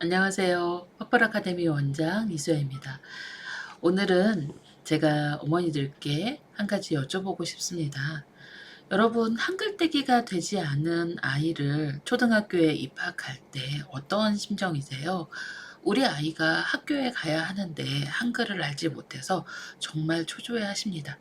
안녕하세요. 퍼플 아카데미 원장 이수연입니다. 오늘은 제가 어머니들께 한 가지 여쭤보고 싶습니다. 여러분, 한글 떼기가 되지 않은 아이를 초등학교에 입학할 때 어떤 심정이세요? 우리 아이가 학교에 가야 하는데 한글을 알지 못해서 정말 초조해하십니다.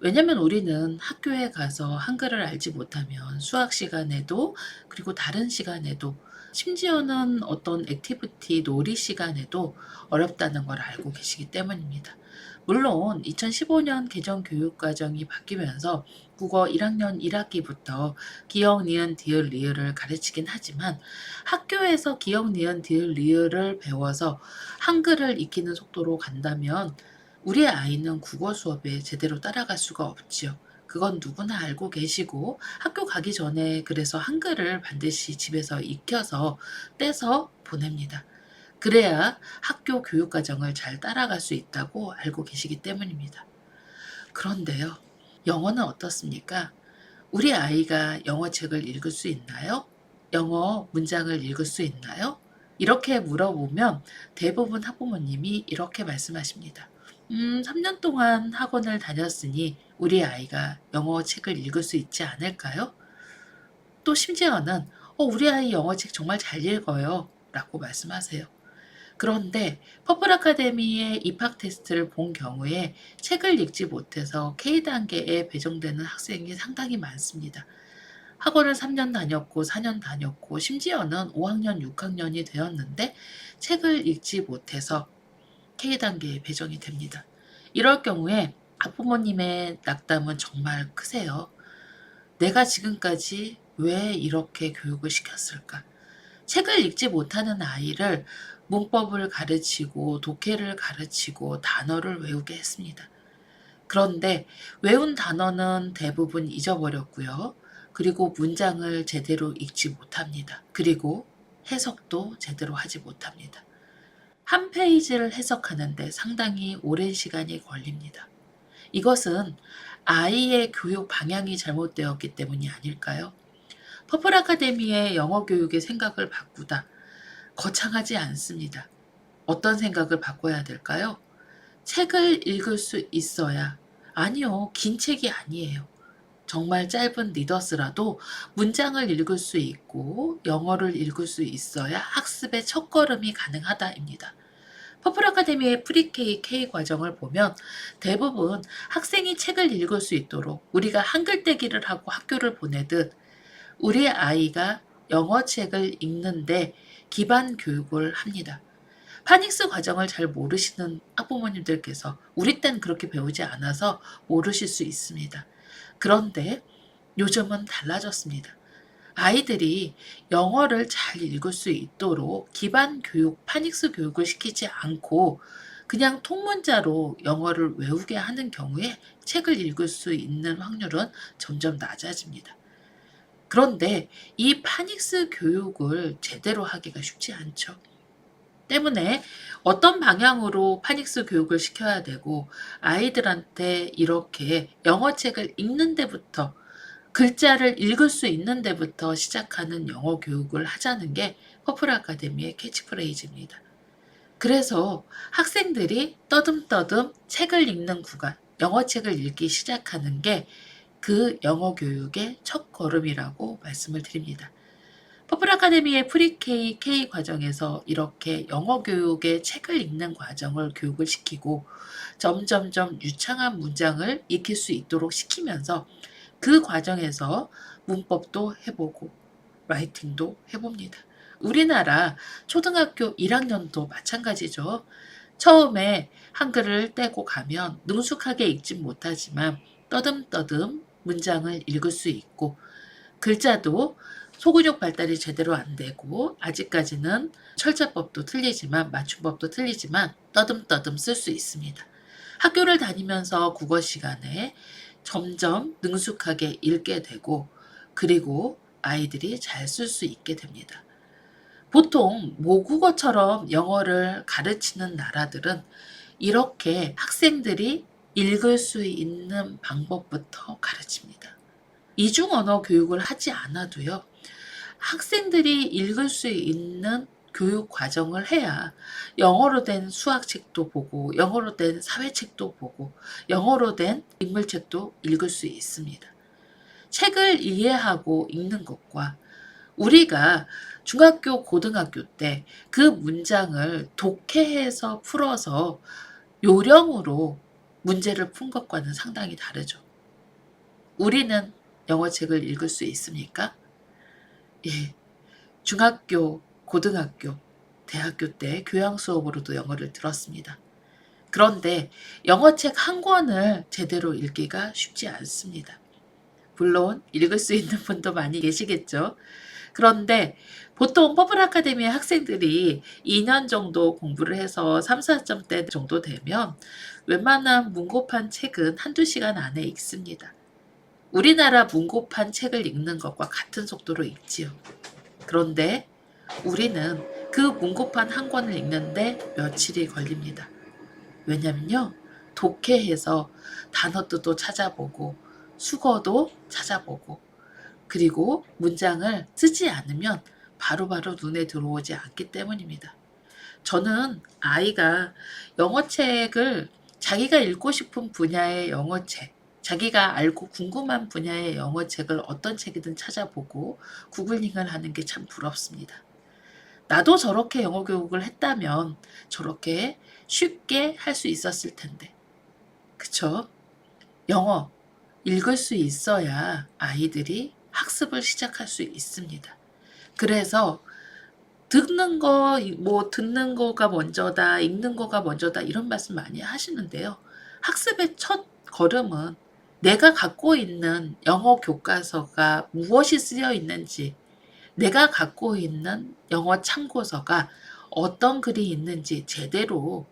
왜냐면 우리는 학교에 가서 한글을 알지 못하면 수학 시간에도, 그리고 다른 시간에도, 심지어는 어떤 액티비티 놀이 시간에도 어렵다는 걸 알고 계시기 때문입니다. 물론 2015년 개정 교육과정이 바뀌면서 국어 1학년 1학기부터 기역, 니은, 디귿, 리을을 가르치긴 하지만 학교에서 기역, 니은, 디귿, 리을을 배워서 한글을 익히는 속도로 간다면 우리 아이는 국어 수업에 제대로 따라갈 수가 없지요. 그건 누구나 알고 계시고, 학교 가기 전에 그래서 한글을 반드시 집에서 익혀서 떼서 보냅니다. 그래야 학교 교육 과정을 잘 따라갈 수 있다고 알고 계시기 때문입니다. 그런데요, 영어는 어떻습니까? 우리 아이가 영어 책을 읽을 수 있나요? 영어 문장을 읽을 수 있나요? 이렇게 물어보면 대부분 학부모님이 이렇게 말씀하십니다. 3년 동안 학원을 다녔으니 우리 아이가 영어 책을 읽을 수 있지 않을까요? 또 심지어는 우리 아이 영어 책 정말 잘 읽어요 라고 말씀하세요. 그런데 퍼플 아카데미의 입학 테스트를 본 경우에 책을 읽지 못해서 K단계에 배정되는 학생이 상당히 많습니다. 학원을 3년 다녔고 4년 다녔고 심지어는 5학년, 6학년이 되었는데 책을 읽지 못해서 K단계에 배정이 됩니다. 이럴 경우에 학부모님의 낙담은 정말 크세요. 내가 지금까지 왜 이렇게 교육을 시켰을까? 책을 읽지 못하는 아이를 문법을 가르치고 독해를 가르치고 단어를 외우게 했습니다. 그런데 외운 단어는 대부분 잊어버렸고요. 그리고 문장을 제대로 읽지 못합니다. 그리고 해석도 제대로 하지 못합니다. 한 페이지를 해석하는데 상당히 오랜 시간이 걸립니다. 이것은 아이의 교육 방향이 잘못되었기 때문이 아닐까요? 퍼플 아카데미의 영어 교육의 생각을 바꾸다. 거창하지 않습니다. 어떤 생각을 바꿔야 될까요? 책을 읽을 수 있어야. 아니요, 긴 책이 아니에요. 정말 짧은 리더스라도 문장을 읽을 수 있고 영어를 읽을 수 있어야 학습의 첫걸음이 가능하다입니다. 퍼플 아카데미의 프리K, K 과정을 보면 대부분 학생이 책을 읽을 수 있도록 우리가 한글 떼기를 하고 학교를 보내듯 우리 아이가 영어 책을 읽는데 기반 교육을 합니다. 파닉스 과정을 잘 모르시는 학부모님들께서 우리 땐 그렇게 배우지 않아서 모르실 수 있습니다. 그런데 요즘은 달라졌습니다. 아이들이 영어를 잘 읽을 수 있도록 기반 교육, 파닉스 교육을 시키지 않고 그냥 통문자로 영어를 외우게 하는 경우에 책을 읽을 수 있는 확률은 점점 낮아집니다. 그런데 이 파닉스 교육을 제대로 하기가 쉽지 않죠. 때문에 어떤 방향으로 파닉스 교육을 시켜야 되고 아이들한테 이렇게 영어책을 읽는 데부터 글자를 읽을 수 있는 데부터 시작하는 영어 교육을 하자는 게 퍼플 아카데미의 캐치프레이즈입니다. 그래서 학생들이 떠듬떠듬 책을 읽는 구간, 영어책을 읽기 시작하는 게 그 영어 교육의 첫 걸음이라고 말씀을 드립니다. 퍼플 아카데미의 프리K, K 과정에서 이렇게 영어 교육의 책을 읽는 과정을 교육을 시키고 점점점 유창한 문장을 익힐 수 있도록 시키면서 그 과정에서 문법도 해보고 라이팅도 해봅니다. 우리나라 초등학교 1학년도 마찬가지죠. 처음에 한글을 떼고 가면 능숙하게 읽진 못하지만 떠듬떠듬 문장을 읽을 수 있고 글자도 소근육 발달이 제대로 안 되고 아직까지는 철자법도 틀리지만 맞춤법도 틀리지만 떠듬떠듬 쓸 수 있습니다. 학교를 다니면서 국어 시간에 점점 능숙하게 읽게 되고 그리고 아이들이 잘 쓸 수 있게 됩니다. 보통 모국어처럼 영어를 가르치는 나라들은 이렇게 학생들이 읽을 수 있는 방법부터 가르칩니다. 이중 언어 교육을 하지 않아도요. 학생들이 읽을 수 있는 교육 과정을 해야 영어로 된 수학책도 보고 영어로 된 사회책도 보고 영어로 된 인물책도 읽을 수 있습니다. 책을 이해하고 읽는 것과 우리가 중학교, 고등학교 때 그 문장을 독해해서 풀어서 요령으로 문제를 푼 것과는 상당히 다르죠. 우리는 영어책을 읽을 수 있습니까? 예. 중학교, 고등학교, 대학교 때 교양 수업으로도 영어를 들었습니다. 그런데 영어책 한 권을 제대로 읽기가 쉽지 않습니다. 물론 읽을 수 있는 분도 많이 계시겠죠. 그런데 보통 퍼플 아카데미 학생들이 2년 정도 공부를 해서 3, 4점대 정도 되면 웬만한 문고판 책은 한두 시간 안에 읽습니다. 우리나라 문고판 책을 읽는 것과 같은 속도로 읽지요. 그런데 우리는 그 문고판 한 권을 읽는데 며칠이 걸립니다. 왜냐면요. 독해해서 단어도 찾아보고 수거도 찾아보고 그리고 문장을 쓰지 않으면 바로바로 눈에 들어오지 않기 때문입니다. 저는 아이가 영어책을 자기가 읽고 싶은 분야의 영어책, 자기가 알고 궁금한 분야의 영어책을 어떤 책이든 찾아보고 구글링을 하는 게 참 부럽습니다. 나도 저렇게 영어 교육을 했다면 저렇게 쉽게 할 수 있었을 텐데. 그쵸? 영어 읽을 수 있어야 아이들이 학습을 시작할 수 있습니다. 그래서 듣는 거가 먼저다, 읽는 거가 먼저다, 이런 말씀 많이 하시는데요. 학습의 첫 걸음은 내가 갖고 있는 영어 교과서가 무엇이 쓰여 있는지, 내가 갖고 있는 영어 참고서가 어떤 글이 있는지 제대로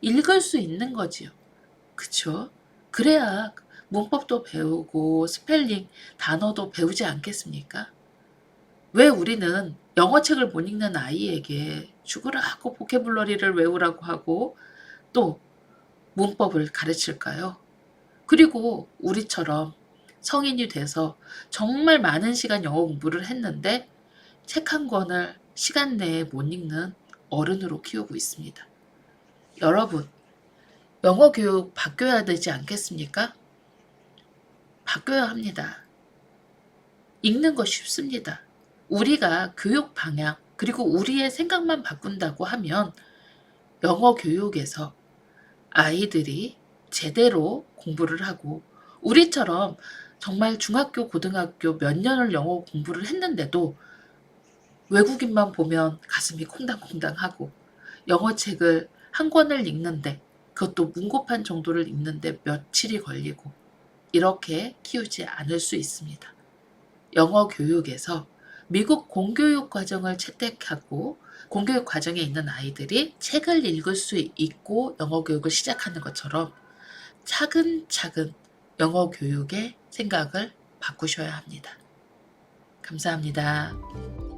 읽을 수 있는 거지요. 그쵸? 그래야 문법도 배우고 스펠링, 단어도 배우지 않겠습니까? 왜 우리는 영어책을 못 읽는 아이에게 죽으라고 보캐블러리를 외우라고 하고 또 문법을 가르칠까요? 그리고 우리처럼 성인이 돼서 정말 많은 시간 영어 공부를 했는데 책 한 권을 시간 내에 못 읽는 어른으로 키우고 있습니다. 여러분, 영어 교육 바뀌어야 되지 않겠습니까? 바뀌어야 합니다. 읽는 거 쉽습니다. 우리가 교육 방향 그리고 우리의 생각만 바꾼다고 하면 영어 교육에서 아이들이 제대로 공부를 하고 우리처럼 정말 중학교, 고등학교 몇 년을 영어 공부를 했는데도 외국인만 보면 가슴이 콩당콩당하고 영어책을 한 권을 읽는데 그것도 문고판 정도를 읽는데 며칠이 걸리고 이렇게 키우지 않을 수 있습니다. 영어 교육에서 미국 공교육 과정을 채택하고 공교육 과정에 있는 아이들이 책을 읽을 수 있고 영어 교육을 시작하는 것처럼 차근차근 영어 교육의 생각을 바꾸셔야 합니다. 감사합니다.